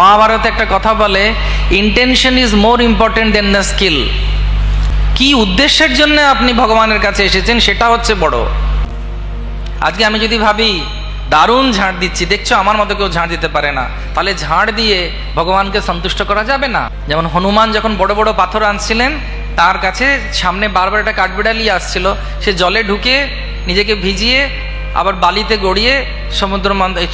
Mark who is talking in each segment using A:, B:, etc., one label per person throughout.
A: মহাভারতে একটা কথা বলে, intention is more important than the skill. কি উদ্দেশ্যের জন্য আপনি ভগবানের কাছে এসেছেন সেটা হচ্ছে বড়। আজকে আমি যদি ভাবি দারুণ ঝাড় দিচ্ছি, দেখছো আমার মতো কেউ ঝাড় দিতে পারে না, তাহলে ঝাড় দিয়ে ভগবানকে সন্তুষ্ট করা যাবে না। যেমন হনুমান যখন বড় বড় পাথর আনছিলেন, তার কাছে সামনে বারবার একটা কাঠবিড়ালি আসছিল, সে জলে ঢুকে নিজেকে ভিজিয়ে আবার বালিতে গড়িয়ে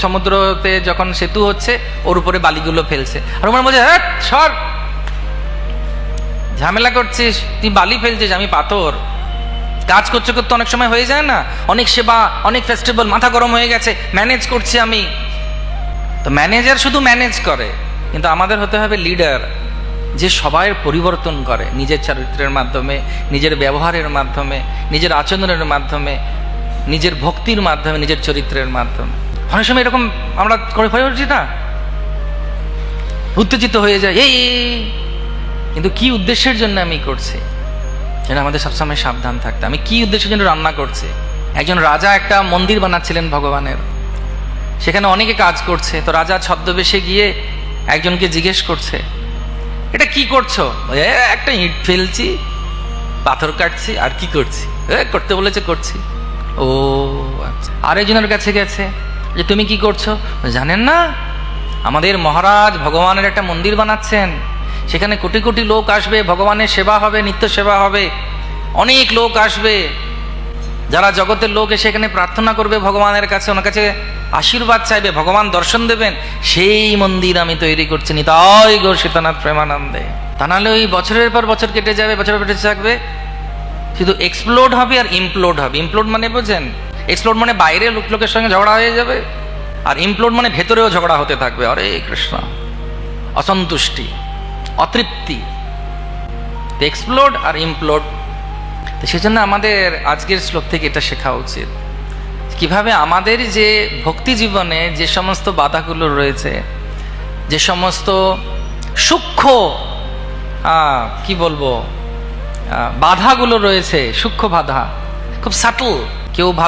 A: সমুদ্রতে যখন সেতু হচ্ছে ওর উপরে বালিগুলো ফেলছে। আর হনুমান বলছে, হ্যাঁ সর, ঝামেলা করছিস, তুই বালি ফেলছিস, আমি পাথর। কাজ করতে করতে অনেক সময় হয়ে যায় না, অনেক সেবা, অনেক ফেস্টিভ্যাল, মাথা গরম হয়ে গেছে, ম্যানেজ করছি আমি। তো ম্যানেজার শুধু ম্যানেজ করে, কিন্তু আমাদের হতে হবে লিডার, যে সবাই পরিবর্তন করে নিজের চরিত্রের মাধ্যমে, নিজের ব্যবহারের মাধ্যমে, নিজের আচরণের মাধ্যমে, নিজের ভক্তির মাধ্যমে, নিজের চরিত্রের মাধ্যমে। অনেক সময় এরকম আমরা করে হয়ে উঠছি না, উত্তেজিত হয়ে যায়, এই কিন্তু কি উদ্দেশ্যের জন্য আমি করছি সেটা আমাদের সবসময় সাবধান থাকতে। আমি কি উদ্দেশ্যের জন্য রান্না করছি। একজন রাজা একটা মন্দির বানাচ্ছিলেন ভগবানের, সেখানে অনেকে কাজ করছে। তো রাজা ছদ্মবেশে গিয়ে একজনকে জিজ্ঞেস করছে, এটা কি করছো? একটা ইট ফেলছি, পাথর কাটছি, আর কি করছি? করতে বলেছে করছি। ও আচ্ছা। আরেকজনের কাছে গেছে, যে তুমি কি করছো? জানেন না, আমাদের মহারাজ ভগবানের একটা মন্দির বানাচ্ছেন, সেখানে কোটি কোটি লোক আসবে, ভগবানের সেবা হবে, নিত্য সেবা হবে, অনেক লোক আসবে, যারা জগতের লোক এসে এখানে প্রার্থনা করবে ভগবানের কাছে, ওনার কাছে আশীর্বাদ চাইবে, ভগবান দর্শন দেবেন, সেই মন্দির আমি তৈরি করছি। নিতাই গৌর সীতানাথ প্রেমানন্দে। তা নাহলে ওই বছরের পর বছর কেটে যাবে, বছরের কেটে থাকবে, শুধু এক্সপ্লোড হবে আর ইমপ্লোড হবে। ইমপ্লোড মানে বোঝেন? এক্সপ্লোড মানে বাইরে লোকের সঙ্গে ঝগড়া হয়ে যাবে, আর ইমপ্লোড মানে ভেতরেও ঝগড়া হতে থাকবে। হরে কৃষ্ণ, অসন্তুষ্টি, অতৃপ্তি, এক্সপ্লোড আর ইমপ্লোড। তো সেজন্য আমাদের আজকের শ্লোক থেকে এটা শেখা উচিত, কিভাবে আমাদের যে ভক্তি জীবনে যে সমস্ত বাধাগুলো রয়েছে, যে সমস্ত সূক্ষ্ম কি বলবো বাধাগুলো রয়েছে, সূক্ষ্ম বাধা, খুব সাটল, কেউ ভালো